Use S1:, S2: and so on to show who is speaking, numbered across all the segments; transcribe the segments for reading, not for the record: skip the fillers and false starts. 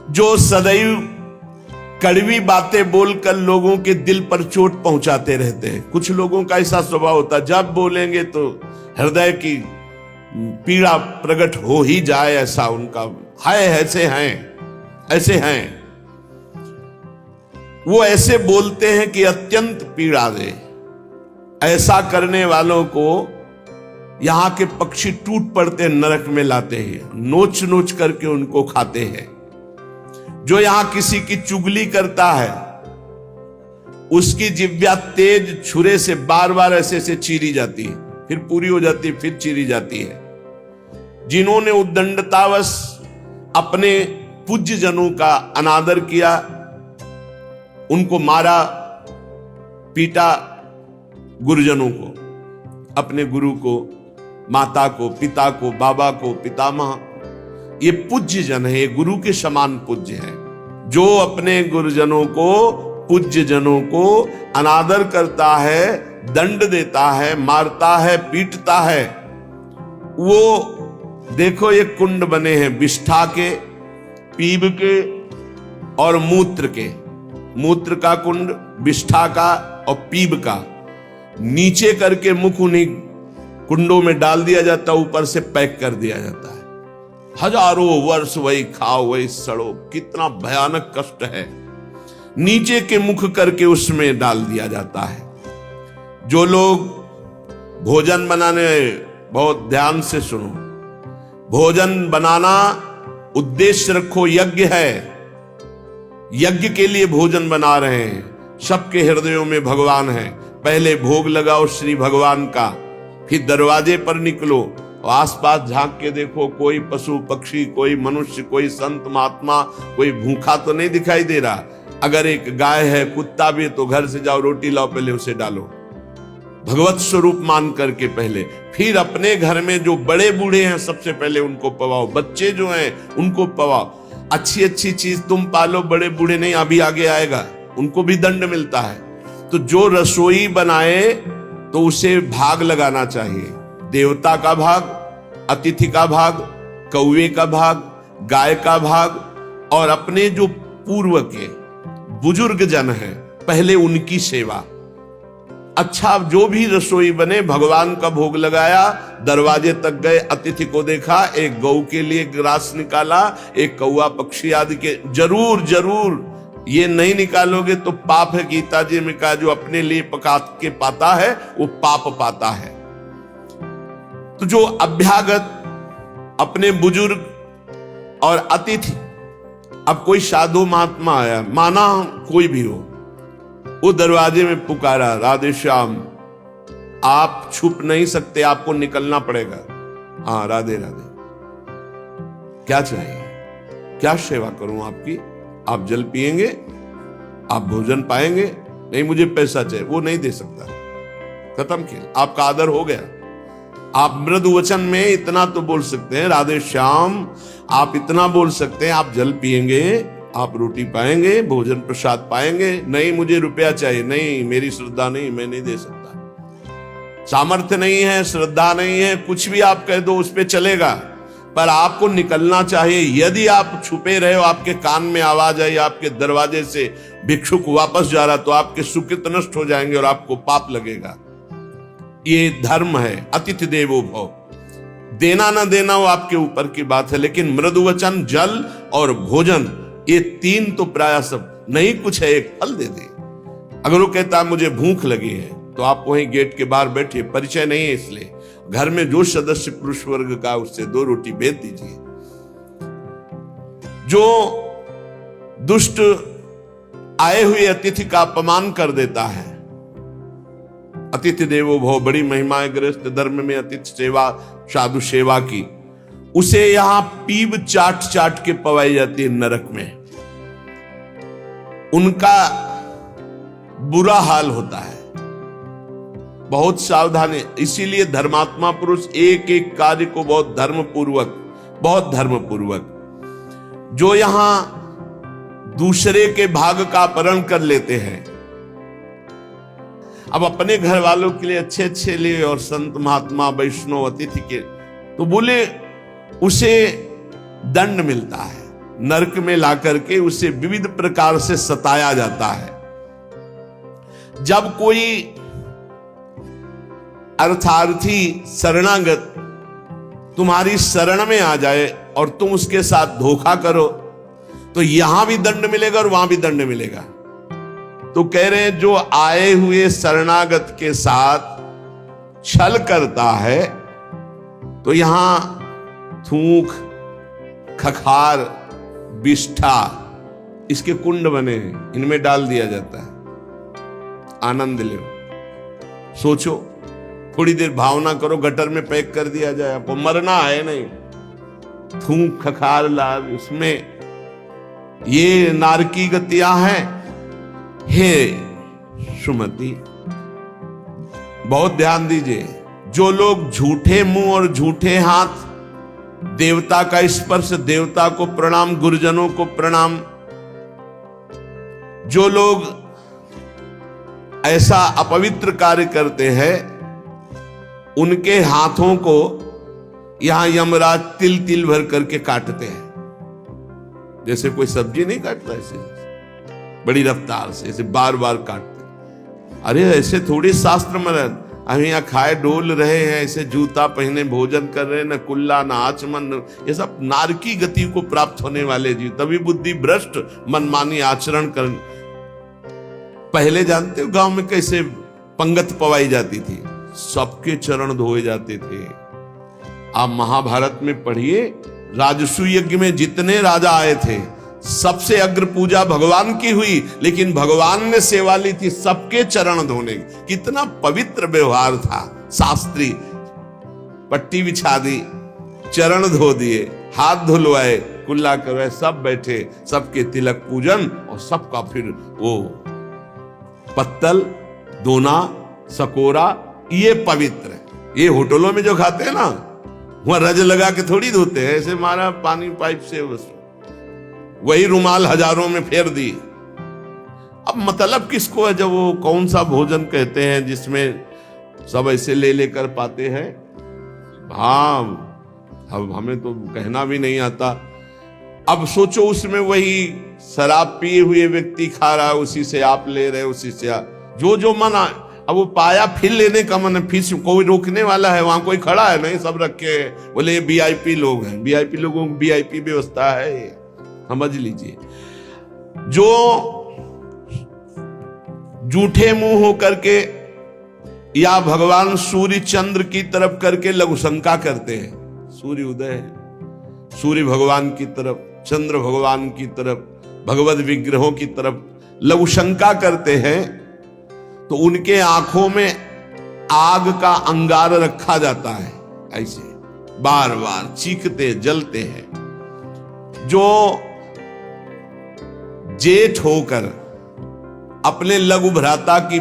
S1: जो सदैव कड़वी बातें बोलकर लोगों के दिल पर चोट पहुंचाते रहते हैं। कुछ लोगों का ऐसा स्वभाव होता है, जब बोलेंगे तो हृदय की पीड़ा प्रकट हो ही जाए, ऐसा उनका है। ऐसे हैं वो, ऐसे बोलते हैं कि अत्यंत पीड़ा दे। ऐसा करने वालों को यहां के पक्षी टूट पड़ते नरक में लाते हैं, नोच नोच करके उनको खाते हैं। जो यहां किसी की चुगली करता है उसकी जिह्वा तेज छुरे से बार बार ऐसे ऐसे चीरी जाती है, फिर पूरी हो जाती है, फिर चीरी जाती है। जिन्होंने उद्दंडतावश अपने पूज्य जनों का अनादर किया, उनको मारा पीटा, गुरुजनों को, अपने गुरु को, माता को, पिता को, बाबा को, पितामह, ये पूज्य जन है, ये गुरु के समान पूज्य है। जो अपने गुरुजनों को, पूज्य जनों को अनादर करता है, दंड देता है, मारता है, पीटता है, वो देखो ये कुंड बने हैं विष्ठा के, पीब के और मूत्र के। मूत्र का कुंड, विष्ठा का और पीब का, नीचे करके मुख उन्हीं कुंडों में डाल दिया जाता, ऊपर से पैक कर दिया जाता है। हजारों वर्ष वही खाओ वही सड़ो, कितना भयानक कष्ट है। नीचे के मुख करके उसमें डाल दिया जाता है। जो लोग भोजन बनाने, बहुत ध्यान से सुनो, भोजन बनाना उद्देश्य रखो, यज्ञ है, यज्ञ के लिए भोजन बना रहे हैं। सबके हृदयों में भगवान है, पहले भोग लगाओ श्री भगवान का, फिर दरवाजे पर निकलो, आसपास झांक के देखो, कोई पशु पक्षी, कोई मनुष्य, कोई संत महात्मा, कोई भूखा तो नहीं दिखाई दे रहा। अगर एक गाय है, कुत्ता भी, तो घर से जाओ, रोटी लाओ, पहले उसे डालो, भगवत स्वरूप मान करके पहले। फिर अपने घर में जो बड़े बूढ़े हैं सबसे पहले उनको पवाओ, बच्चे जो हैं उनको पवाओ। अच्छी अच्छी चीज तुम पालो, बड़े बूढ़े नहीं, अभी आगे आएगा, उनको भी दंड मिलता है। तो जो रसोई बनाए तो उसे भाग लगाना चाहिए, देवता का भाग, अतिथि का भाग, कौवे का भाग, गाय का भाग, और अपने जो पूर्व के बुजुर्ग जन हैं पहले उनकी सेवा। अच्छा, जो भी रसोई बने, भगवान का भोग लगाया, दरवाजे तक गए, अतिथि को देखा, एक गौ के लिए ग्रास निकाला, एक कौवा पक्षी आदि के, जरूर ये नहीं निकालोगे तो पाप है। गीता जी में कहा, जो अपने लिए पका के पाता है वो पाप पाता है। तो जो अभ्यागत, अपने बुजुर्ग और अतिथि, अब कोई साधु महात्मा आया, माना कोई भी हो, वो दरवाजे में पुकारा, राधे श्याम, आप छुप नहीं सकते, आपको निकलना पड़ेगा। हाँ, राधे राधे, क्या चाहिए, क्या सेवा करूं आपकी? आप जल पिएंगे, आप भोजन पाएंगे? नहीं, मुझे पैसा चाहिए। वो नहीं दे सकता, खत्म किया, आपका आदर हो गया। आप मृदु वचन में इतना तो बोल सकते हैं, राधे श्याम, आप इतना बोल सकते हैं, आप जल पिएंगे, आप रोटी पाएंगे, भोजन प्रसाद पाएंगे। नहीं, मुझे रुपया चाहिए। नहीं, मेरी श्रद्धा नहीं, मैं नहीं दे सकता, सामर्थ्य नहीं है, श्रद्धा नहीं है, कुछ भी आप कह दो उस पे चलेगा, पर आपको निकलना चाहिए। यदि आप छुपे रहे हो, आपके कान में आवाज आई, आपके दरवाजे से भिक्षुक वापस जा रहा, तो आपके सुकृत नष्ट हो जाएंगे और आपको पाप लगेगा। ये धर्म है, अतिथि देवो भव। देना ना देना वो आपके ऊपर की बात है, लेकिन मृदु वचन, जल और भोजन, ये तीन तो प्राय सब नहीं, कुछ है एक फल दे दे। अगर वो कहता है मुझे भूख लगी है, तो आप वहीं गेट के बाहर बैठिए, परिचय नहीं है इसलिए, घर में जो सदस्य पुरुष वर्ग का, उससे 2 रोटी भेज दीजिए। जो दुष्ट आए हुए अतिथि का अपमान कर देता है, अतिथि देवो भव, बड़ी महिमाएं गृहस्थ धर्म में अतिथि सेवा, साधु सेवा की, उसे यहां पीब चाट चाट के पवाई जाती है नरक में। उनका बुरा हाल होता है, बहुत सावधानी। इसीलिए धर्मात्मा पुरुष एक एक कार्य को बहुत धर्मपूर्वक, जो यहां दूसरे के भाग का अपहरण कर लेते हैं, अब अपने घर वालों के लिए अच्छे अच्छे लिए और संत महात्मा वैष्णव अतिथि के, तो बोले उसे दंड मिलता है। नरक में ला करके उसे विविध प्रकार से सताया जाता है। जब कोई अर्थार्थी शरणागत तुम्हारी शरण में आ जाए और तुम उसके साथ धोखा करो तो यहां भी दंड मिलेगा और वहां भी दंड मिलेगा। तो कह रहे हैं जो आए हुए शरणागत के साथ छल करता है तो यहां थूक, खखार, विष्ठा इसके कुंड बने हैं, इनमें डाल दिया जाता है। आनंद लो, सोचो, थोड़ी देर भावना करो, गटर में पैक कर दिया जाए, आपको मरना है नहीं। थूक, खखार, लाभ, उसमें ये नारकी गतियां हैं। हे सुमति, बहुत ध्यान दीजिए, जो लोग झूठे मुंह और झूठे हाथ, देवता का स्पर्श, देवता को प्रणाम, गुरुजनों को प्रणाम, जो लोग ऐसा अपवित्र कार्य करते हैं उनके हाथों को यहां यमराज तिल तिल भर करके काटते हैं। जैसे कोई सब्जी नहीं काटता, ऐसे बड़ी रफ्तार से ऐसे बार बार काटते। अरे ऐसे थोड़ी शास्त्र में हम यहाँ खाए डोल रहे हैं, ऐसे जूता पहने भोजन कर रहे हैं, न कुल्ला न आचमन, ये सब नारकी गति को प्राप्त होने वाले जीव, तभी बुद्धि भ्रष्ट मनमानी आचरण कर। पहले जानते हो गांव में कैसे पंगत पवाई जाती थी, सबके चरण धोए जाते थे। आप महाभारत में पढ़िए, राजसूय यज्ञ में जितने राजा आए थे सबसे अग्र पूजा भगवान की हुई, लेकिन भगवान ने सेवा ली थी सबके चरण धोने की। कितना पवित्र व्यवहार था, शास्त्री। पट्टी बिछा दी, चरण धो दिए, हाथ धुलवाए, कुल्ला करवाए, सब बैठे, सबके तिलक पूजन, और सबका फिर वो पत्तल, दोना, सकोरा, ये पवित्र है। ये होटलों में जो खाते हैं ना, वहां रज लगा के थोड़ी धोते हैं, ऐसे मारा पानी पाइप से, बस वही रुमाल हजारों में फेर दी। अब मतलब किसको है जब वो कौन सा भोजन कहते हैं जिसमें सब ऐसे ले लेकर पाते हैं। हाँ, अब हमें तो कहना भी नहीं आता। अब सोचो उसमें वही शराब पिए हुए व्यक्ति खा रहा है, उसी से आप ले रहे, उसी से जो जो मना। अब वो पाया फिर लेने का मन है, फिर कोई रोकने वाला है, वहां कोई खड़ा है नहीं, सब रखे बोले वीआईपी लोग हैं। वीआईपी लोगों की वीआईपी व्यवस्था है, समझ लीजिए। जो झूठे मुंह होकर के या भगवान सूर्य चंद्र की तरफ करके लघु शंका करते हैं, सूर्य उदय है, सूर्य भगवान की तरफ, चंद्र भगवान की तरफ, भगवत विग्रहों की तरफ लघु शंका करते हैं, तो उनके आंखों में आग का अंगार रखा जाता है, ऐसे बार बार चीखते जलते हैं। जो जेठ होकर अपने लघु भ्राता की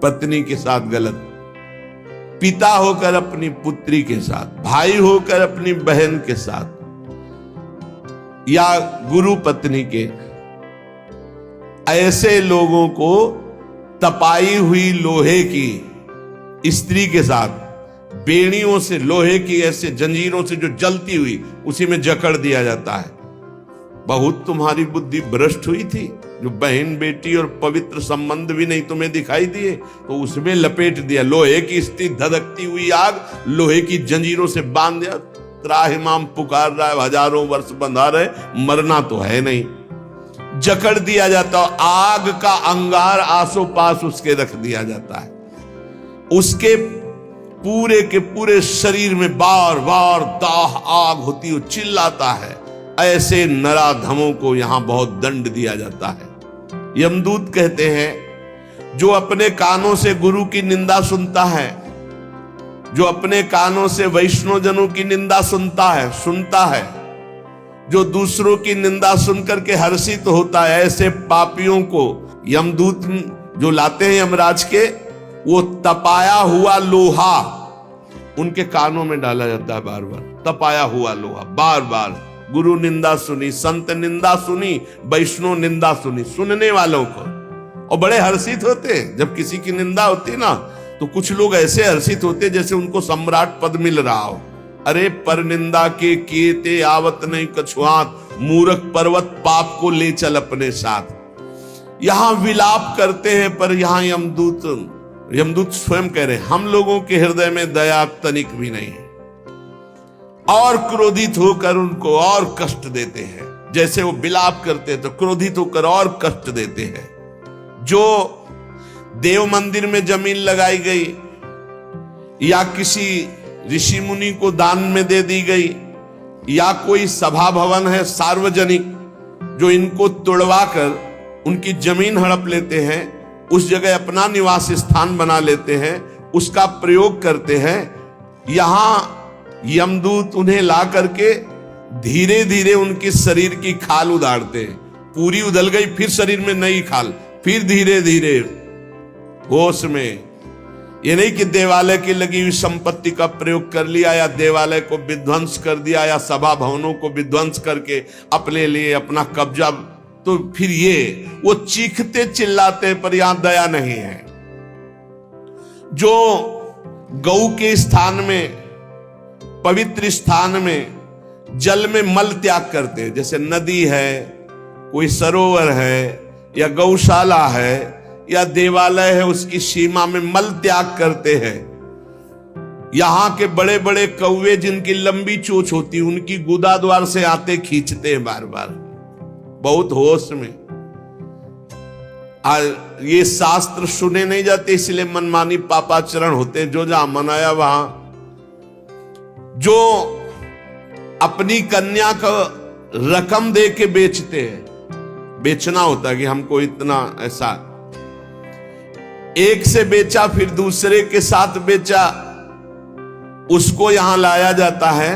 S1: पत्नी के साथ गलत, पिता होकर अपनी पुत्री के साथ, भाई होकर अपनी बहन के साथ, या गुरु पत्नी के, ऐसे लोगों को तपाई हुई लोहे की स्त्री के साथ बेड़ियों से, लोहे की ऐसे जंजीरों से जो जलती हुई, उसी में जकड़ दिया जाता है। बहुत तुम्हारी बुद्धि भ्रष्ट हुई थी, जो बहन बेटी और पवित्र संबंध भी नहीं तुम्हें दिखाई दिए, तो उसमें लपेट दिया। लोहे की स्थिति, धधकती हुई आग, लोहे की जंजीरों से बांध दिया। त्राहिमाम पुकार रहा है, हजारों वर्ष बंधा रहे, मरना तो है नहीं, जकड़ दिया जाता। आग का अंगार आसो पास उसके रख दिया जाता है, उसके पूरे के पूरे शरीर में बार बार दाह आग होती है, चिल्लाता है। ऐसे नराधमों को यहां बहुत दंड दिया जाता है। यमदूत कहते हैं, जो अपने कानों से गुरु की निंदा सुनता है, जो अपने कानों से वैष्णव जनों की निंदा सुनता है, जो दूसरों की निंदा सुनकर के हर्षित होता है, ऐसे पापियों को यमदूत जो लाते हैं यमराज के, वो तपाया हुआ लोहा उनके कानों में डाला जाता है। बार बार तपाया हुआ लोहा, बार बार। गुरु निंदा सुनी, संत निंदा सुनी, वैष्णव निंदा सुनी, सुनने वालों को, और बड़े हर्षित होते हैं जब किसी की निंदा होती ना, तो कुछ लोग ऐसे हर्षित होते जैसे उनको सम्राट पद मिल रहा हो। अरे पर निंदा के किए ते आवत नहीं कछुआत, मूर्ख पर्वत पाप को ले चल अपने साथ। यहां विलाप करते हैं, पर यहां यमदूत स्वयं कह रहे हैं हम लोगों के हृदय में दया तनिक भी नहीं है, और क्रोधित होकर उनको और कष्ट देते हैं। जैसे वो विलाप करते हैं तो क्रोधित होकर और कष्ट देते हैं। जो देव मंदिर में जमीन लगाई गई या किसी ऋषि मुनि को दान में दे दी गई, या कोई सभा भवन है सार्वजनिक, जो इनको तोड़वा कर उनकी जमीन हड़प लेते हैं, उस जगह अपना निवास स्थान बना लेते हैं, उसका प्रयोग करते हैं। यहां यमदूत उन्हें ला करके धीरे धीरे उनके शरीर की खाल उदाड़ते हैं। पूरी उधल गई, फिर शरीर में नई खाल, फिर धीरे धीरे होश में। ये नहीं कि देवालय की लगी हुई संपत्ति का प्रयोग कर लिया, या देवालय को विध्वंस कर दिया, या सभा भवनों को विध्वंस करके अपने लिए अपना कब्जा, तो फिर ये वो चीखते चिल्लाते, पर यहां दया नहीं है। जो गौ के स्थान में, पवित्र स्थान में जल में मल त्याग करते हैं, जैसे नदी है, कोई सरोवर है, या गौशाला है, या देवालय है, उसकी सीमा में मल त्याग करते हैं। यहां के बड़े बड़े कौवे जिनकी लंबी चोंच होती, उनकी गुदा द्वार से आते खींचते हैं बार बार, बहुत होश में। ये शास्त्र सुने नहीं जाते, इसलिए मनमानी पापाचरण होते हैं। जो जहां मनाया वहां, जो अपनी कन्या को रकम दे के बेचते हैं, बेचना होता है कि हमको इतना, ऐसा एक से बेचा फिर दूसरे के साथ बेचा, उसको यहां लाया जाता है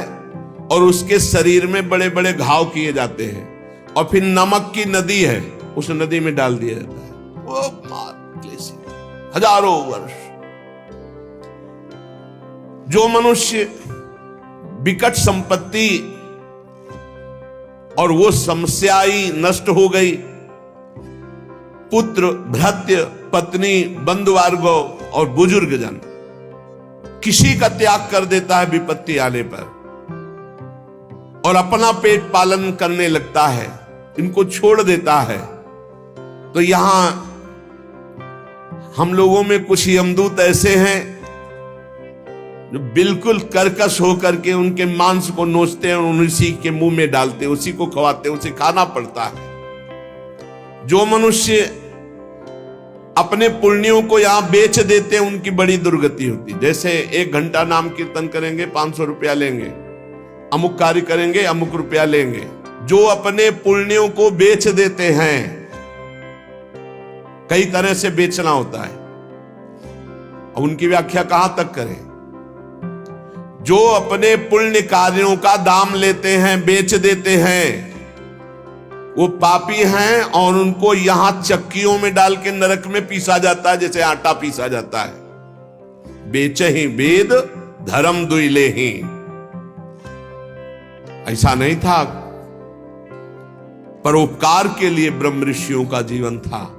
S1: और उसके शरीर में बड़े बड़े घाव किए जाते हैं, और फिर नमक की नदी है, उस नदी में डाल दिया जाता है। वो हजारों वर्ष जो मनुष्य विकट संपत्ति और वो समस्या ही नष्ट हो गई, पुत्र, भृत्य, पत्नी, बंधुवर्ग और बुजुर्ग जन, किसी का त्याग कर देता है विपत्ति आने पर, और अपना पेट पालन करने लगता है, इनको छोड़ देता है। तो यहां हम लोगों में कुछ यमदूत ऐसे हैं जो बिल्कुल कर्कश होकर के उनके मांस को नोचते हैं और उसी के मुंह में डालते हैं, उसी को खवाते हैं, उसे खाना पड़ता है। जो मनुष्य अपने पुण्यों को यहां बेच देते हैं, उनकी बड़ी दुर्गति होती है। जैसे 1 घंटा नाम कीर्तन करेंगे 500 रुपया लेंगे, अमुक कार्य करेंगे अमुक रुपया लेंगे। जो अपने पुण्यों को बेच देते हैं, कई तरह से बेचना होता है, और उनकी व्याख्या कहां तक करें। जो अपने पुण्य कार्यों का दाम लेते हैं, बेच देते हैं, वो पापी हैं, और उनको यहां चक्कियों में डाल के नरक में पीसा जाता है, जैसे आटा पीसा जाता है। बेचे ही वेद धर्म दुइले ही, ऐसा नहीं था। परोपकार के लिए ब्रह्म ऋषियों का जीवन था।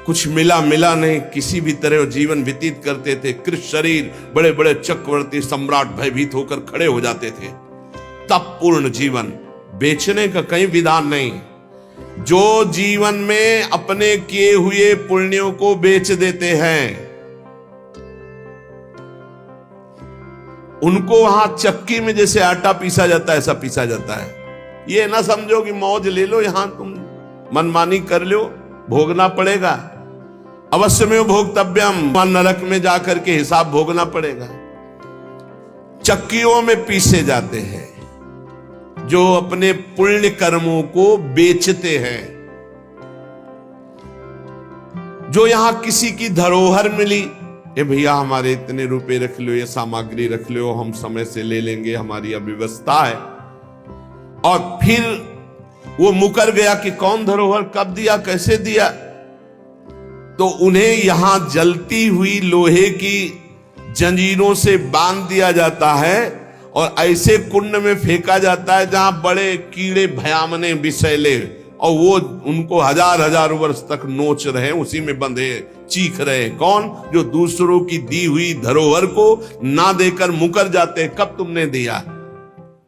S1: कुछ मिला नहीं, किसी भी तरह जीवन व्यतीत करते थे। कृष्ण शरीर, बड़े बड़े चक्रवर्ती सम्राट भयभीत होकर खड़े हो जाते थे। तप पूर्ण जीवन, बेचने का कहीं विधान नहीं। जो जीवन में अपने किए हुए पुण्यों को बेच देते हैं, उनको वहां चक्की में जैसे आटा पीसा जाता है, ऐसा पीसा जाता है। ये ना समझो कि मौज ले लो, यहां तुम मनमानी कर लो, भोगना पड़ेगा। अवश्य में भोक्तव्यम, नरक में जाकर के हिसाब भोगना पड़ेगा। चक्कियों में पीसे जाते हैं जो अपने पुण्य कर्मों को बेचते हैं। जो यहां किसी की धरोहर मिली, ए भैया हमारे इतने रुपए रख लो, ये सामग्री रख लो, हम समय से ले लेंगे, हमारी अव्यवस्था है, और फिर वो मुकर गया कि कौन धरोहर कब दिया, कैसे दिया, तो उन्हें यहां जलती हुई लोहे की जंजीरों से बांध दिया जाता है और ऐसे कुंड में फेंका जाता है जहां बड़े कीड़े भयामने विषैले, और वो उनको हजार वर्ष तक नोच रहे, उसी में बंधे चीख रहे। कौन? जो दूसरों की दी हुई धरोहर को ना देकर मुकर जाते, कब तुमने दिया?